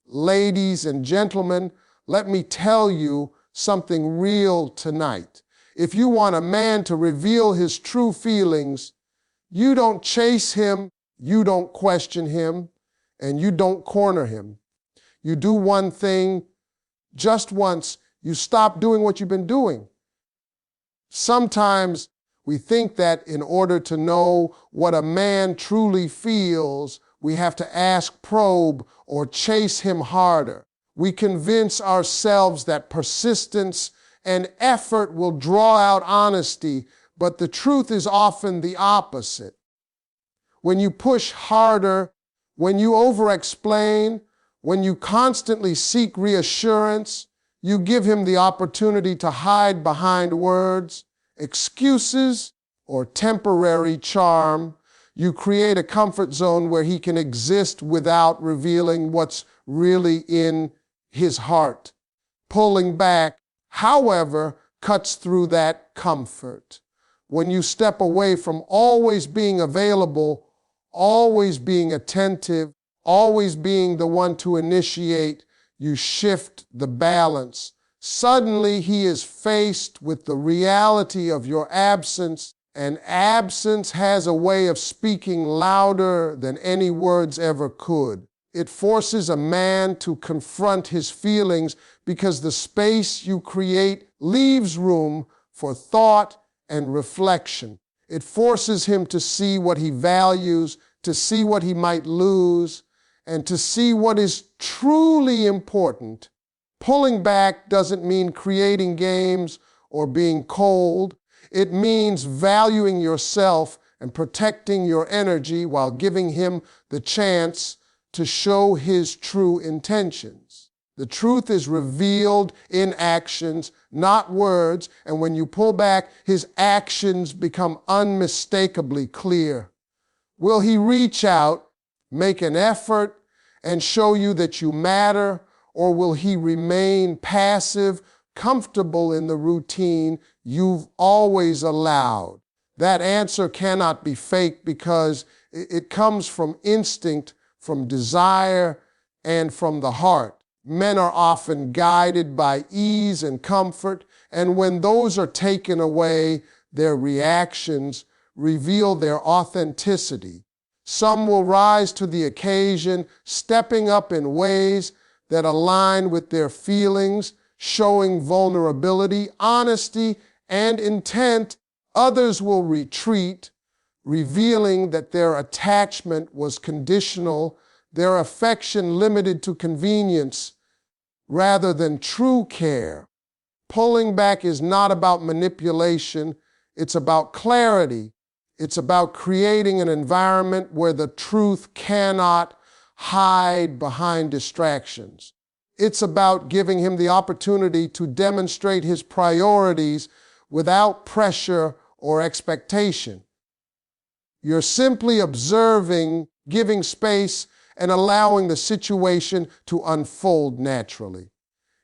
Ladies and gentlemen, let me tell you something real tonight. If you want a man to reveal his true feelings, you don't chase him, you don't question him, and you don't corner him. You do one thing just once. You stop doing what you've been doing. Sometimes we think that in order to know what a man truly feels, we have to ask, probe, or chase him harder. We convince ourselves that persistence and effort will draw out honesty, but the truth is often the opposite. When you push harder, when you over-explain, when you constantly seek reassurance, you give him the opportunity to hide behind words, excuses, or temporary charm. You create a comfort zone where he can exist without revealing what's really in his heart. Pulling back, however, cuts through that comfort. When you step away from always being available, always being attentive, always being the one to initiate, you shift the balance. Suddenly, he is faced with the reality of your absence, and absence has a way of speaking louder than any words ever could. It forces a man to confront his feelings because the space you create leaves room for thought and reflection. It forces him to see what he values, to see what he might lose, and to see what is truly important. Pulling back doesn't mean creating games or being cold. It means valuing yourself and protecting your energy while giving him the chance to show his true intentions. The truth is revealed in actions, not words, and when you pull back, his actions become unmistakably clear. Will he reach out, make an effort, and show you that you matter, or will he remain passive, comfortable in the routine you've always allowed? That answer cannot be fake because it comes from instinct, from desire, and from the heart. Men are often guided by ease and comfort, and when those are taken away, their reactions reveal their authenticity. Some will rise to the occasion, stepping up in ways that align with their feelings, showing vulnerability, honesty, and intent. Others will retreat, revealing that their attachment was conditional, their affection limited to convenience rather than true care. Pulling back is not about manipulation, it's about clarity. It's about creating an environment where the truth cannot hide behind distractions. It's about giving him the opportunity to demonstrate his priorities without pressure or expectation. You're simply observing, giving space, and allowing the situation to unfold naturally.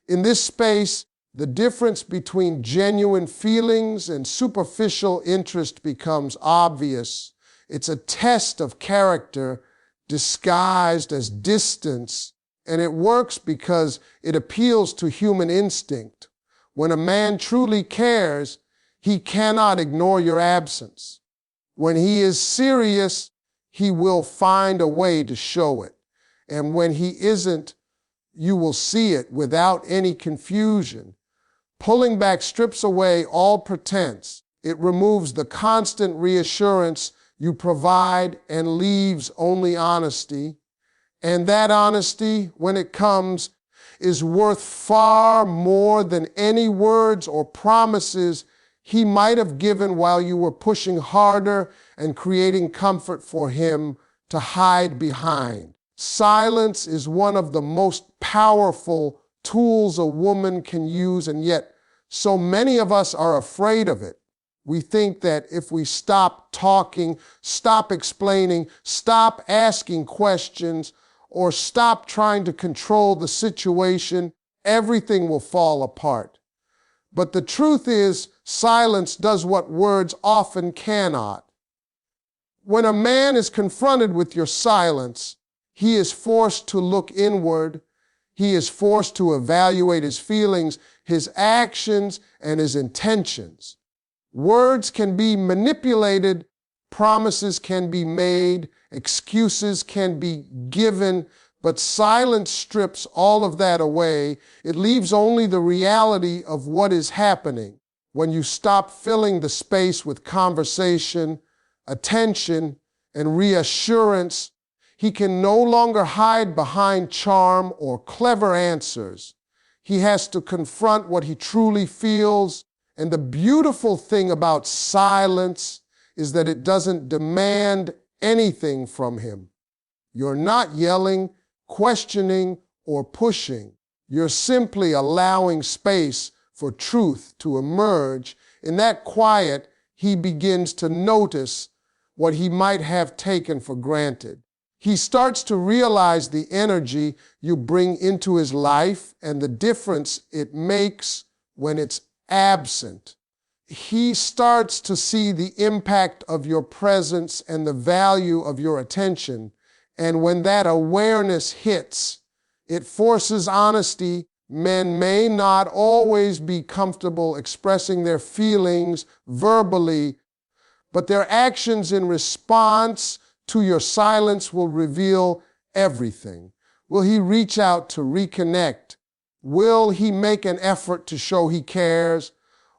In this space, the difference between genuine feelings and superficial interest becomes obvious. It's a test of character disguised as distance, and it works because it appeals to human instinct. When a man truly cares, he cannot ignore your absence. When he is serious, he will find a way to show it. And when he isn't, you will see it without any confusion. Pulling back strips away all pretense. It removes the constant reassurance you provide and leaves only honesty. And that honesty, when it comes, is worth far more than any words or promises he might have given while you were pushing harder and creating comfort for him to hide behind. Silence is one of the most powerful tools a woman can use, and yet so many of us are afraid of it. We think that if we stop talking, stop explaining, stop asking questions, or stop trying to control the situation, everything will fall apart. But the truth is, silence does what words often cannot. When a man is confronted with your silence, he is forced to look inward, He is forced to evaluate his feelings, his actions, and his intentions. Words can be manipulated, promises can be made, excuses can be given, but silence strips all of that away. It leaves only the reality of what is happening. When you stop filling the space with conversation, attention, and reassurance, he can no longer hide behind charm or clever answers. He has to confront what he truly feels. And the beautiful thing about silence is that it doesn't demand anything from him. You're not yelling, questioning, or pushing. You're simply allowing space for truth to emerge. In that quiet, he begins to notice what he might have taken for granted. He starts to realize the energy you bring into his life and the difference it makes when it's absent. He starts to see the impact of your presence and the value of your attention. And when that awareness hits, it forces honesty. Men may not always be comfortable expressing their feelings verbally, but their actions in response to your silence will reveal everything. Will he reach out to reconnect? Will he make an effort to show he cares?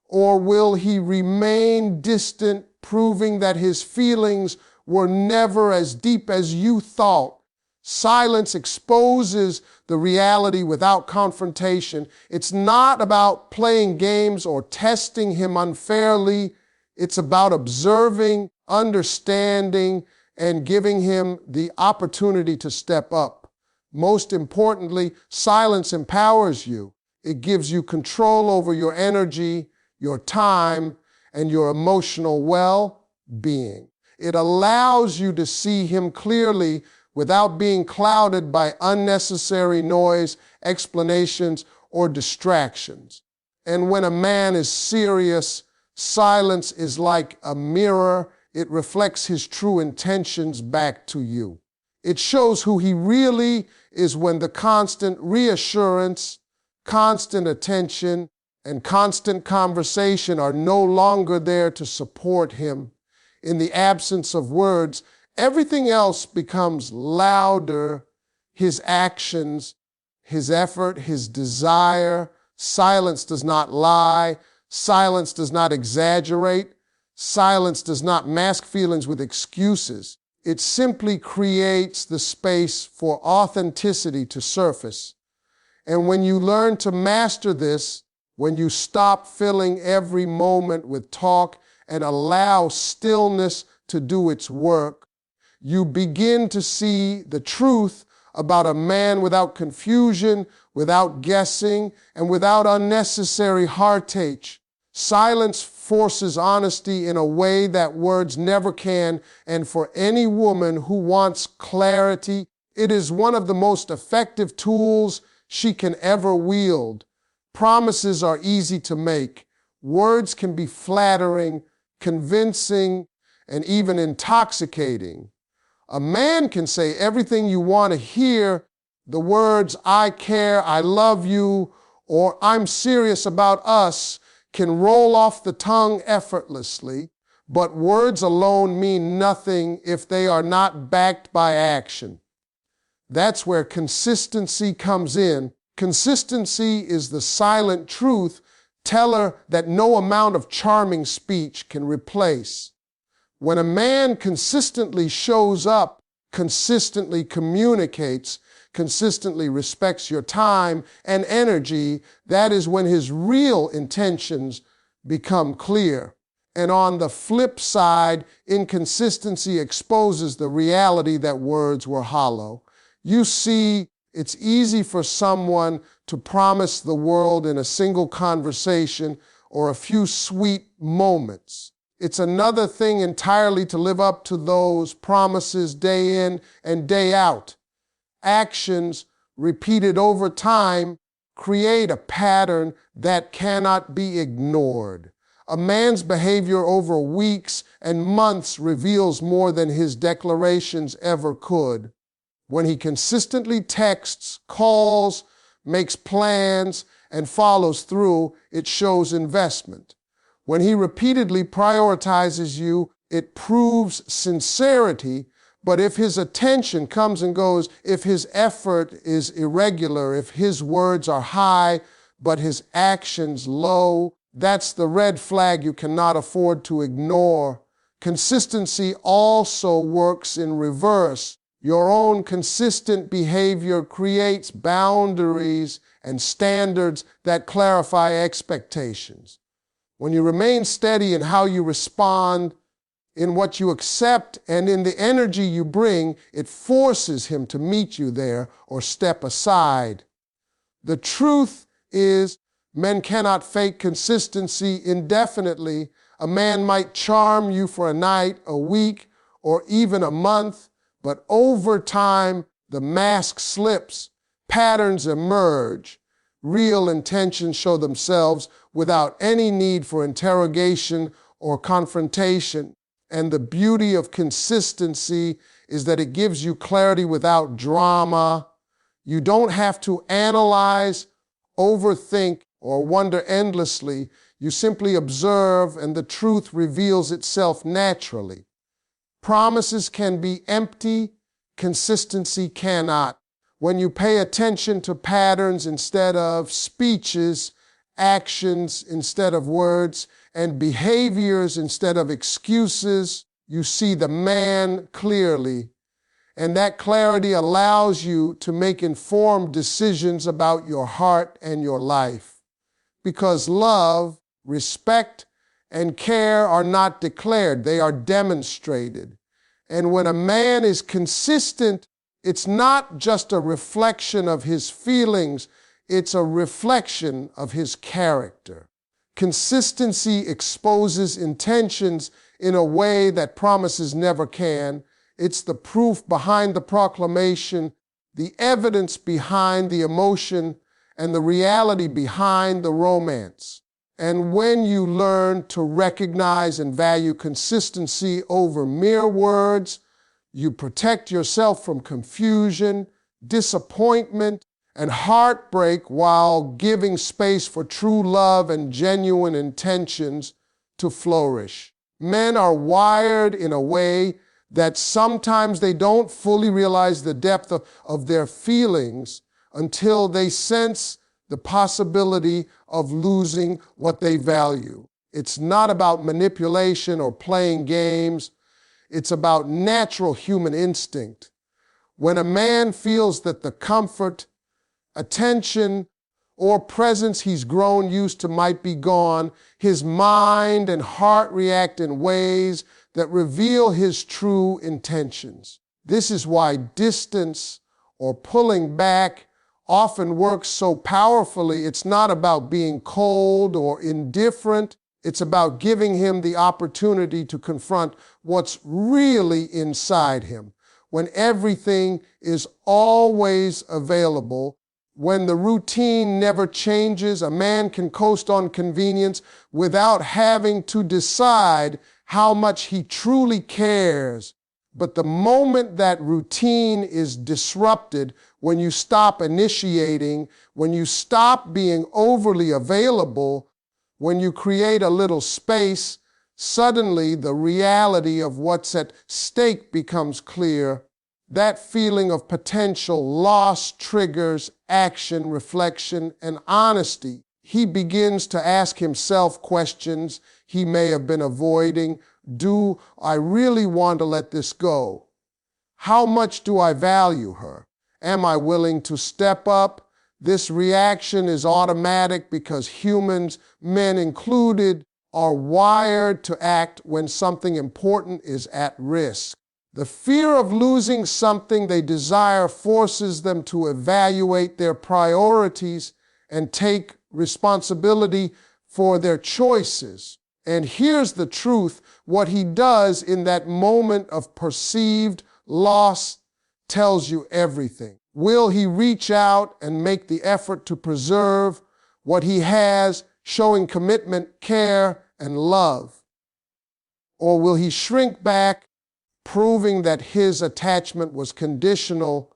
Or will he remain distant, proving that his feelings were never as deep as you thought? Silence exposes the reality without confrontation. It's not about playing games or testing him unfairly. It's about observing, understanding, and giving him the opportunity to step up. Most importantly, silence empowers you. It gives you control over your energy, your time, and your emotional well-being. It allows you to see him clearly without being clouded by unnecessary noise, explanations, or distractions. And when a man is serious, silence is like a mirror. It reflects his true intentions back to you. It shows who he really is when the constant reassurance, constant attention, and constant conversation are no longer there to support him. In the absence of words, everything else becomes louder. His actions, his effort, his desire. Silence does not lie. Silence does not exaggerate. Silence does not mask feelings with excuses. It simply creates the space for authenticity to surface. And when you learn to master this, when you stop filling every moment with talk and allow stillness to do its work, you begin to see the truth about a man without confusion, without guessing, and without unnecessary heartache. Silence forces honesty in a way that words never can, and for any woman who wants clarity, it is one of the most effective tools she can ever wield. Promises are easy to make. Words can be flattering, convincing, and even intoxicating. A man can say everything you want to hear. The words, "I care," "I love you," or "I'm serious about us" can roll off the tongue effortlessly, but words alone mean nothing if they are not backed by action. That's where consistency comes in. Consistency is the silent truth teller that no amount of charming speech can replace. When a man consistently shows up, consistently communicates, consistently respects your time and energy, that is when his real intentions become clear. And on the flip side, inconsistency exposes the reality that words were hollow. You see, it's easy for someone to promise the world in a single conversation or a few sweet moments. It's another thing entirely to live up to those promises day in and day out. Actions repeated over time create a pattern that cannot be ignored. A man's behavior over weeks and months reveals more than his declarations ever could. When he consistently texts, calls, makes plans, and follows through, it shows investment. When he repeatedly prioritizes you, it proves sincerity. But if his attention comes and goes, if his effort is irregular, if his words are high, but his actions low, that's the red flag you cannot afford to ignore. Consistency also works in reverse. Your own consistent behavior creates boundaries and standards that clarify expectations. When you remain steady in how you respond, in what you accept, and in the energy you bring, it forces him to meet you there or step aside. The truth is, men cannot fake consistency indefinitely. A man might charm you for a night, a week, or even a month, but over time, the mask slips, patterns emerge, real intentions show themselves without any need for interrogation or confrontation. And the beauty of consistency is that it gives you clarity without drama. You don't have to analyze, overthink, or wonder endlessly. You simply observe, and the truth reveals itself naturally. Promises can be empty, consistency cannot. When you pay attention to patterns instead of speeches, actions instead of words, and behaviors instead of excuses, you see the man clearly. And that clarity allows you to make informed decisions about your heart and your life. Because love, respect, and care are not declared, they are demonstrated. And when a man is consistent, it's not just a reflection of his feelings, it's a reflection of his character. Consistency exposes intentions in a way that promises never can. It's the proof behind the proclamation, the evidence behind the emotion, and the reality behind the romance. And when you learn to recognize and value consistency over mere words, you protect yourself from confusion, disappointment, and heartbreak while giving space for true love and genuine intentions to flourish. Men are wired in a way that sometimes they don't fully realize the depth of their feelings until they sense the possibility of losing what they value. It's not about manipulation or playing games. It's about natural human instinct. When a man feels that the comfort, attention, or presence he's grown used to might be gone, his mind and heart react in ways that reveal his true intentions. This is why distance or pulling back often works so powerfully. It's not about being cold or indifferent. It's about giving him the opportunity to confront what's really inside him. When everything is always available, when the routine never changes, a man can coast on convenience without having to decide how much he truly cares. But the moment that routine is disrupted, when you stop initiating, when you stop being overly available, when you create a little space, suddenly the reality of what's at stake becomes clear. That feeling of potential loss triggers action, reflection, and honesty. He begins to ask himself questions he may have been avoiding. Do I really want to let this go? How much do I value her? Am I willing to step up? This reaction is automatic because humans, men included, are wired to act when something important is at risk. The fear of losing something they desire forces them to evaluate their priorities and take responsibility for their choices. And here's the truth: what he does in that moment of perceived loss tells you everything. Will he reach out and make the effort to preserve what he has, showing commitment, care, and love? Or will he shrink back, proving that his attachment was conditional,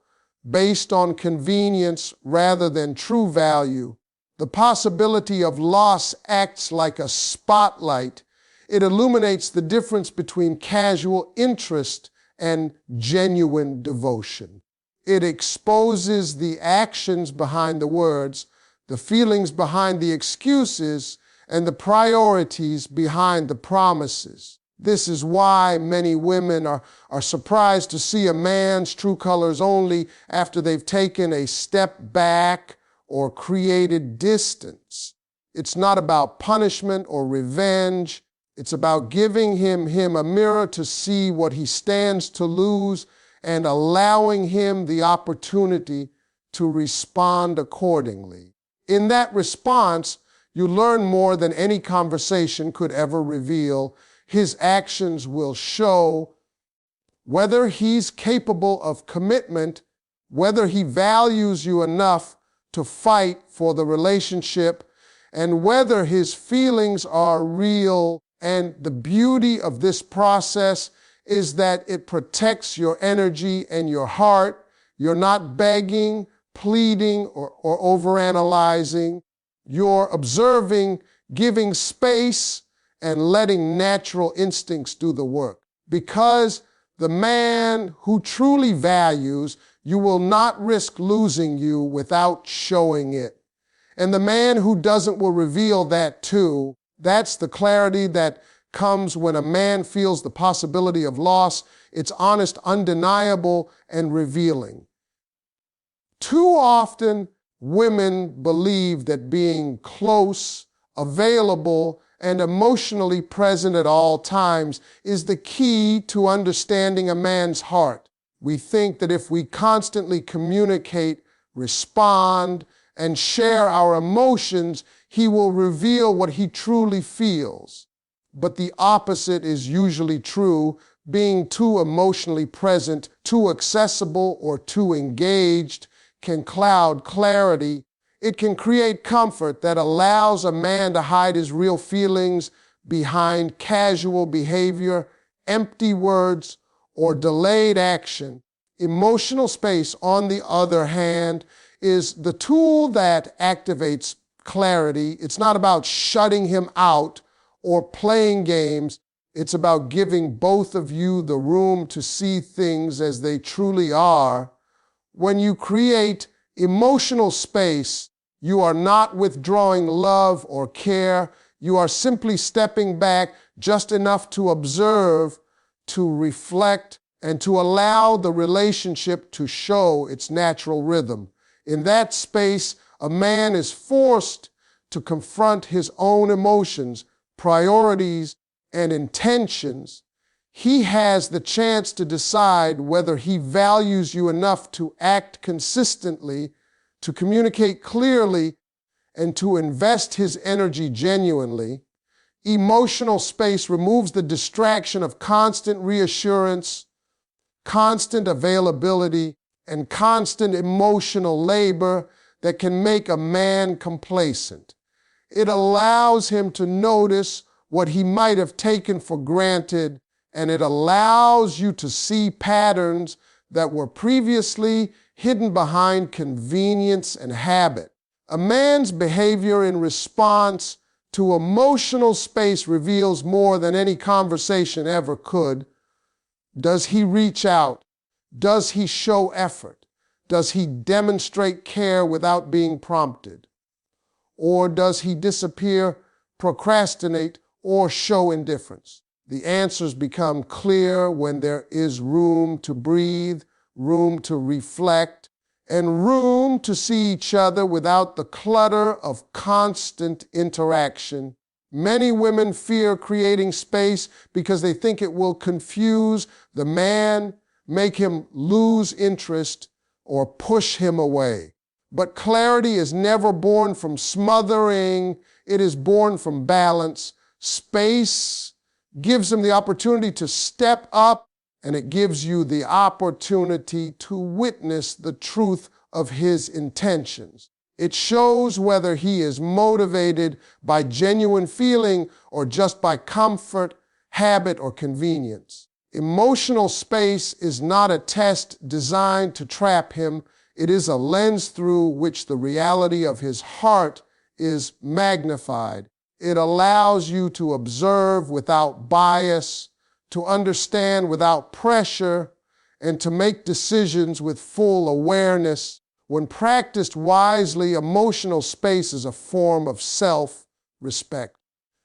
based on convenience rather than true value. The possibility of loss acts like a spotlight. It illuminates the difference between casual interest and genuine devotion. It exposes the actions behind the words, the feelings behind the excuses, and the priorities behind the promises. This is why many women are surprised to see a man's true colors only after they've taken a step back or created distance. It's not about punishment or revenge. It's about giving him a mirror to see what he stands to lose and allowing him the opportunity to respond accordingly. In that response, you learn more than any conversation could ever reveal. His actions will show whether he's capable of commitment, whether he values you enough to fight for the relationship, and whether his feelings are real. And the beauty of this process is that it protects your energy and your heart. You're not begging, pleading, or overanalyzing. You're observing, giving space, and letting natural instincts do the work. Because the man who truly values, you will not risk losing you without showing it. And the man who doesn't will reveal that too. That's the clarity that comes when a man feels the possibility of loss. It's honest, undeniable, and revealing. Too often, women believe that being close, available, and emotionally present at all times is the key to understanding a man's heart. We think that if we constantly communicate, respond, and share our emotions, he will reveal what he truly feels. But the opposite is usually true. Being too emotionally present, too accessible, or too engaged can cloud clarity. It can create comfort that allows a man to hide his real feelings behind casual behavior, empty words, or delayed action. Emotional space, on the other hand, is the tool that activates clarity. It's not about shutting him out or playing games. It's about giving both of you the room to see things as they truly are. When you create emotional space, you are not withdrawing love or care. You are simply stepping back just enough to observe, to reflect, and to allow the relationship to show its natural rhythm. In that space, a man is forced to confront his own emotions, priorities, and intentions. He has the chance to decide whether he values you enough to act consistently, to communicate clearly, and to invest his energy genuinely. Emotional space removes the distraction of constant reassurance, constant availability, and constant emotional labor that can make a man complacent. It allows him to notice what he might have taken for granted, and it allows you to see patterns that were previously hidden behind convenience and habit. A man's behavior in response to emotional space reveals more than any conversation ever could. Does he reach out? Does he show effort? Does he demonstrate care without being prompted? Or does he disappear, procrastinate, or show indifference? The answers become clear when there is room to breathe, room to reflect, and room to see each other without the clutter of constant interaction. Many women fear creating space because they think it will confuse the man, make him lose interest, or push him away. But clarity is never born from smothering. It is born from balance. Space gives him the opportunity to step up, and it gives you the opportunity to witness the truth of his intentions. It shows whether he is motivated by genuine feeling or just by comfort, habit, or convenience. Emotional space is not a test designed to trap him. It is a lens through which the reality of his heart is magnified. It allows you to observe without bias, to understand without pressure, and to make decisions with full awareness. When practiced wisely, emotional space is a form of self-respect.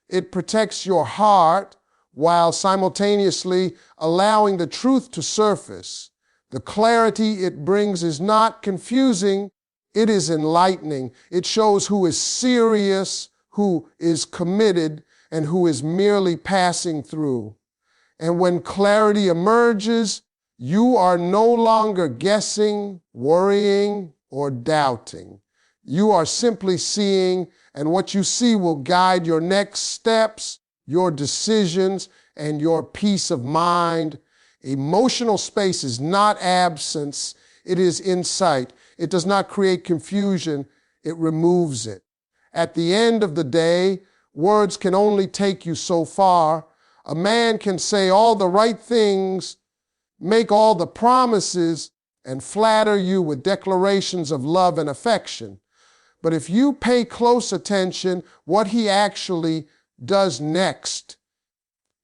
It protects your heart while simultaneously allowing the truth to surface. The clarity it brings is not confusing, it is enlightening. It shows who is serious, who is committed, and who is merely passing through. And when clarity emerges, you are no longer guessing, worrying, or doubting. You are simply seeing, and what you see will guide your next steps, your decisions, and your peace of mind. Emotional space is not absence, it is insight. It does not create confusion, it removes it. At the end of the day, words can only take you so far. A man can say all the right things, make all the promises, and flatter you with declarations of love and affection. But if you pay close attention, what he actually does next,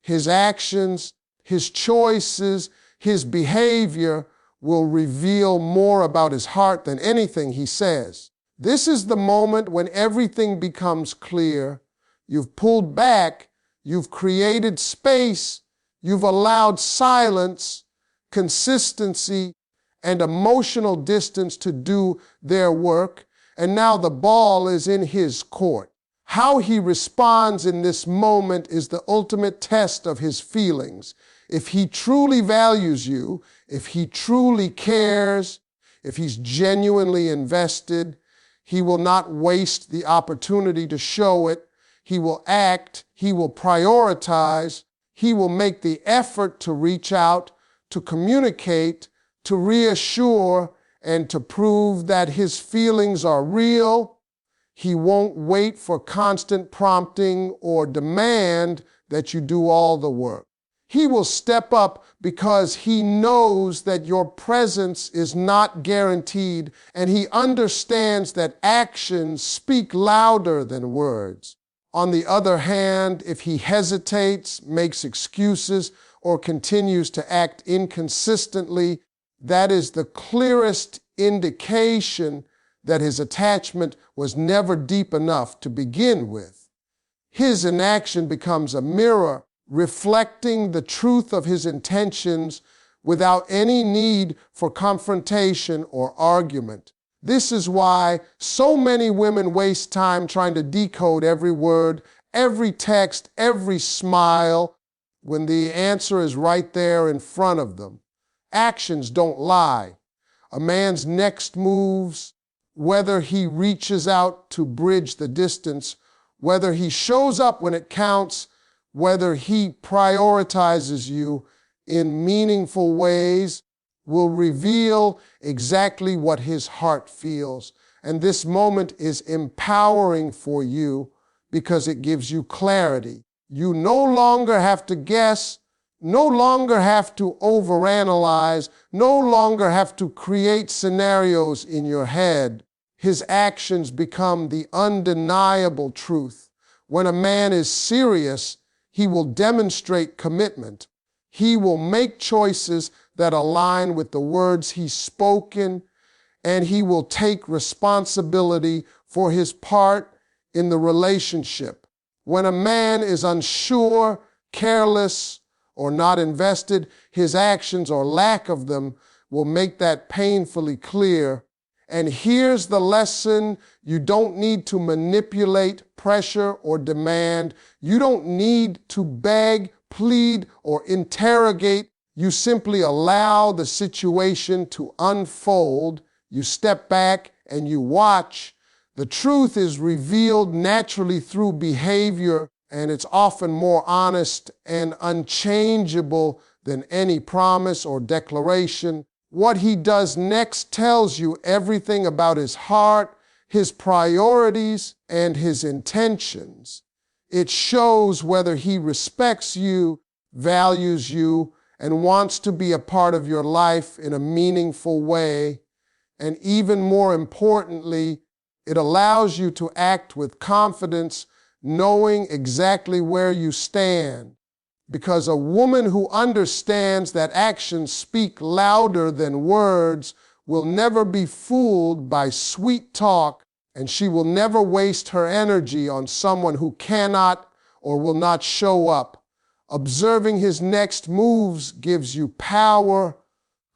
his actions, his choices, his behavior will reveal more about his heart than anything he says. This is the moment when everything becomes clear. You've pulled back, you've created space, you've allowed silence, consistency, and emotional distance to do their work, and now the ball is in his court. How he responds in this moment is the ultimate test of his feelings. If he truly values you, if he truly cares, if he's genuinely invested, he will not waste the opportunity to show it. He will act, he will prioritize, he will make the effort to reach out, to communicate, to reassure, and to prove that his feelings are real. He won't wait for constant prompting or demand that you do all the work. He will step up because he knows that your presence is not guaranteed, and he understands that actions speak louder than words. On the other hand, if he hesitates, makes excuses, or continues to act inconsistently, that is the clearest indication that his attachment was never deep enough to begin with. His inaction becomes a mirror reflecting the truth of his intentions without any need for confrontation or argument. This is why so many women waste time trying to decode every word, every text, every smile, when the answer is right there in front of them. Actions don't lie. A man's next moves, whether he reaches out to bridge the distance, whether he shows up when it counts, whether he prioritizes you in meaningful ways, will reveal exactly what his heart feels. And this moment is empowering for you because it gives you clarity. You no longer have to guess, no longer have to overanalyze, no longer have to create scenarios in your head. His actions become the undeniable truth. When a man is serious, he will demonstrate commitment. He will make choices that align with the words he's spoken, and he will take responsibility for his part in the relationship. When a man is unsure, careless, or not invested, his actions or lack of them will make that painfully clear. And here's the lesson: you don't need to manipulate, pressure, or demand. You don't need to beg, plead, or interrogate. You simply allow the situation to unfold. You step back and you watch. The truth is revealed naturally through behavior, and it's often more honest and unchangeable than any promise or declaration. What he does next tells you everything about his heart, his priorities, and his intentions. It shows whether he respects you, values you, and wants to be a part of your life in a meaningful way. And even more importantly, it allows you to act with confidence, knowing exactly where you stand. Because a woman who understands that actions speak louder than words will never be fooled by sweet talk, and she will never waste her energy on someone who cannot or will not show up. Observing his next moves gives you power,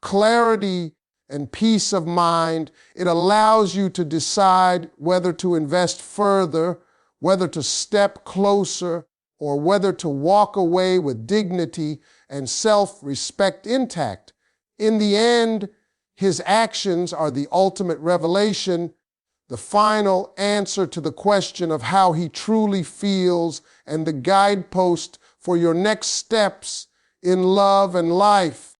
clarity, and peace of mind. It allows you to decide whether to invest further, whether to step closer, or whether to walk away with dignity and self-respect intact. In the end, his actions are the ultimate revelation, the final answer to the question of how he truly feels, and the guidepost for your next steps in love and life.